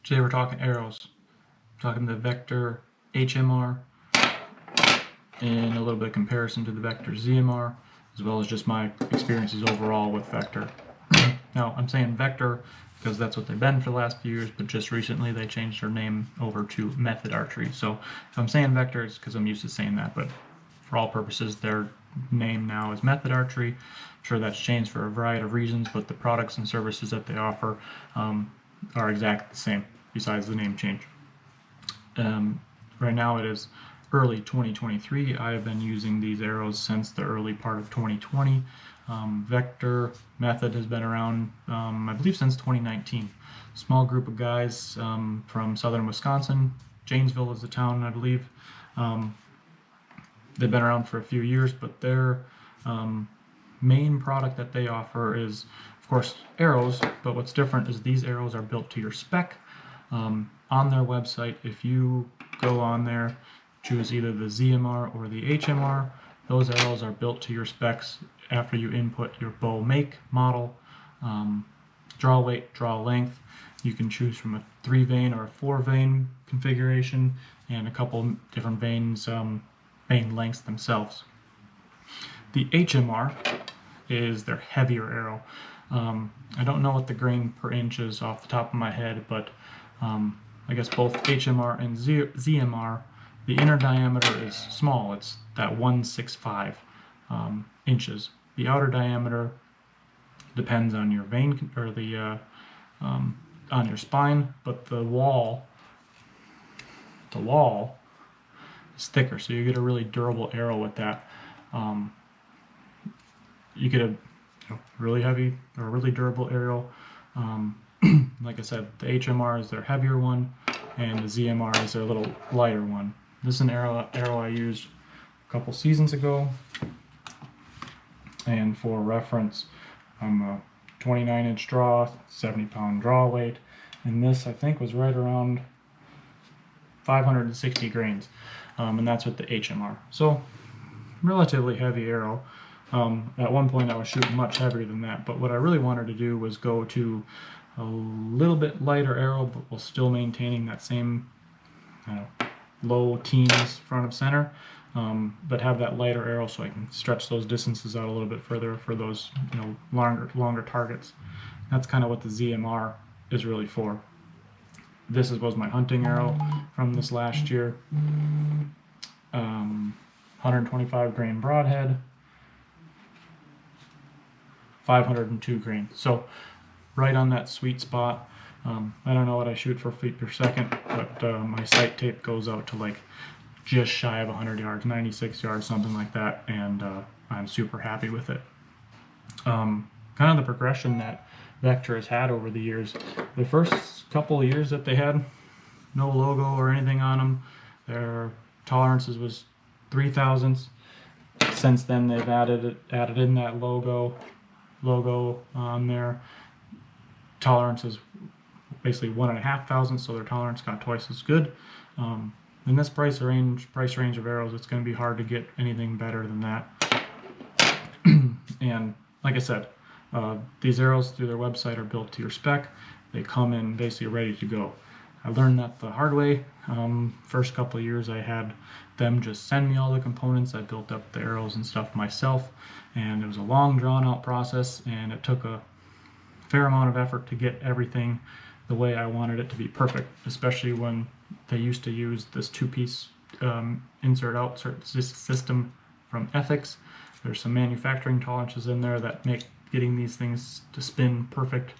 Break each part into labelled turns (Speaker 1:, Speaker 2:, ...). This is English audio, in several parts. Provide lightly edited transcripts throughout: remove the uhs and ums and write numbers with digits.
Speaker 1: Today we're talking arrows, talking the Vector HMR and a little bit of comparison to the Vector ZMR, as well as just my experiences overall with Vector. Now, I'm saying Vector because that's what they've been for the last few years, but just recently they changed their name over to Method Archery. So if I'm saying Vector, it's because I'm used to saying that, but for all purposes, their name now is Method Archery. I'm sure that's changed for a variety of reasons, but the products and services that they offer are exactly the same, besides the name change. Right now it is early 2023. I have been using these arrows since the early part of 2020. Vector Method has been around, I believe, since 2019. Small group of guys from southern Wisconsin. Janesville is the town, I believe. They've been around for a few years, but their main product that they offer is, of course, arrows, but what's different is these arrows are built to your spec. On their website, if you go on there, choose either the ZMR or the HMR, those arrows are built to your specs after you input your bow make, model, draw weight, draw length. You can choose from a 3-vein or a 4-vein configuration and a couple different veins, vein lengths themselves. The HMR is their heavier arrow. I don't know what the grain per inch is off the top of my head, but I guess both HMR and ZMR, the inner diameter is small. It's that 165 inches. The outer diameter depends on your vein or the on your spine, but the wall is thicker, so you get a really durable arrow with that. You get a really heavy or really durable arrow. Like I said, the HMR is their heavier one, and the ZMR is their little lighter one. This is an arrow I used a couple seasons ago, and for reference, I'm a 29-inch draw, 70-pound draw weight, and this I think was right around 560 grains, and that's with the HMR. So, relatively heavy arrow. At one point I was shooting much heavier than that, but what I really wanted to do was go to a little bit lighter arrow, but while still maintaining that same low teens front of center, but have that lighter arrow so I can stretch those distances out a little bit further for those longer targets. That's kind of what the ZMR is really for. This was my hunting arrow from this last year. 125 grain broadhead, 502 grain. So right on that sweet spot. I don't know what I shoot for feet per second, but my sight tape goes out to like just shy of 100 yards, 96 yards, something like that, and I'm super happy with it. Kind of the progression that Vector has had over the years. The first couple of years that they had no logo or anything on them, their tolerances was 3 thousandths. Since then they've added in that logo on there. Tolerance is basically 1.5 thousandths, so their tolerance got twice as good. In this price range of arrows, it's going to be hard to get anything better than that. And like I said, these arrows through their website are built to your spec. They come in basically ready to go. I learned that the hard way. First couple of years I had them just send me all the components. I built up the arrows and stuff myself, and it was a long drawn out process, and it took a fair amount of effort to get everything the way I wanted it to be perfect, especially when they used to use this 2-piece insert-outsert system from Ethics. There's some manufacturing tolerances in there that make getting these things to spin perfect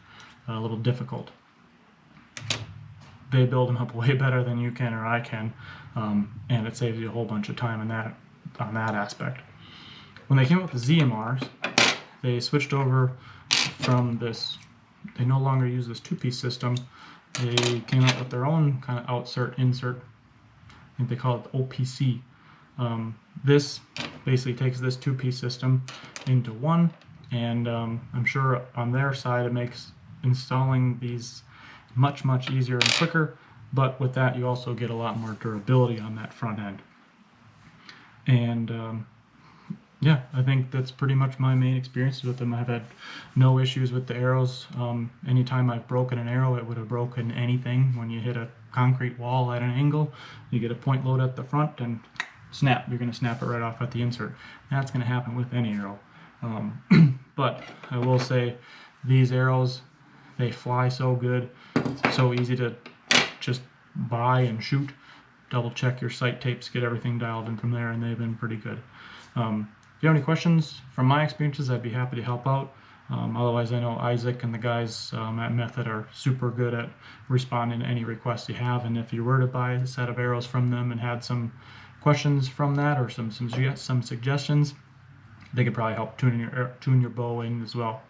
Speaker 1: a little difficult. They build them up way better than you can or I can, and it saves you a whole bunch of time on that aspect. When they came up with the ZMRs, they switched over from this. They no longer use this 2-piece system. They came up with their own kind of outsert insert. I think they call it the OPC. This basically takes this 2-piece system into one, and I'm sure on their side it makes installing these much easier and quicker, but with that you also get a lot more durability on that front end. And Yeah, I think that's pretty much my main experiences with them. I've had no issues with the arrows. Anytime I've broken an arrow, it would have broken anything. When you hit a concrete wall at an angle, you get a point load at the front and snap. You're going to snap it right off at the insert. That's going to happen with any arrow. But I will say these arrows, they fly so good. It's so easy to just buy and shoot. Double check your sight tapes, get everything dialed in from there, and they've been pretty good. If you have any questions from my experiences, I'd be happy to help out. Otherwise, I know Isaac and the guys at Method are super good at responding to any requests you have. And if you were to buy a set of arrows from them and had some questions from that or some suggestions, they could probably help tune your bow in as well.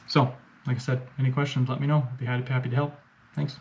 Speaker 1: So, like I said, any questions, let me know. I'd be happy to help. Thanks.